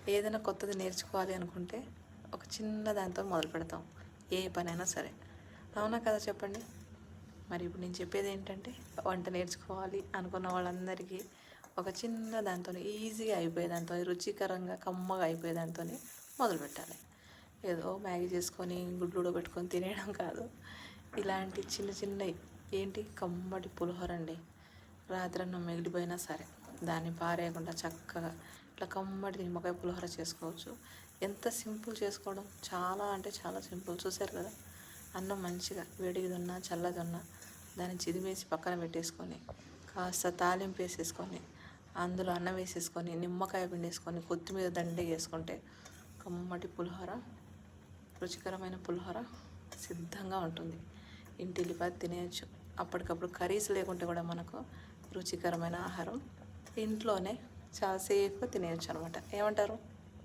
ఏదైనా కొత్తది నేర్చుకోవాలి అనుకుంటే ఒక చిన్న దాంతో మొదలు పెడతాం, ఏ పనైనా సరే. అవునా కదా చెప్పండి? మరి ఇప్పుడు నేను చెప్పేది ఏంటంటే, వంట నేర్చుకోవాలి అనుకున్న వాళ్ళందరికీ ఒక చిన్న దాంతో, ఈజీగా అయిపోయే దాంతో, రుచికరంగా కమ్మగా అయిపోయే దాంతో మొదలు పెట్టాలి. ఏదో మ్యాగీ చేసుకొని గుడ్లు ఉడకబెట్టుకొని తినేయడం కాదు. ఇలాంటి చిన్న చిన్నవి, ఏంటి, కమ్మటి పులిహోర అండి. రాత్రన్నం మిగిలిపోయినా సరే దాన్ని పారేయకుండా చక్కగా ఇట్లా కమ్మటి నిమ్మకాయ పులిహోర చేసుకోవచ్చు. ఎంత సింపుల్ చేసుకోవడం, చాలా అంటే చాలా సింపుల్. చూసారు కదా, అన్నం మంచిగా వేడిదున్నా చల్లదున్నా దాన్ని చిదిమేసి పక్కన పెట్టేసుకొని, కాస్త తాలింపు వేసేసుకొని, అందులో అన్నం వేసేసుకొని, నిమ్మకాయ పిండేసుకొని, కొత్తిమీర దండిగా వేసుకుంటే కమ్మటి పులిహోర, రుచికరమైన పులిహోర సిద్ధంగా ఉంటుంది. ఇంటిల్లిపాది తినేయచ్చు. అప్పటికప్పుడు కర్రీస్ లేకుంటే కూడా మనకు రుచికరమైన ఆహారం ఇంట్లోనే చాలా సేఫ్గా తినేయచ్చు అనమాట. ఏమంటారు?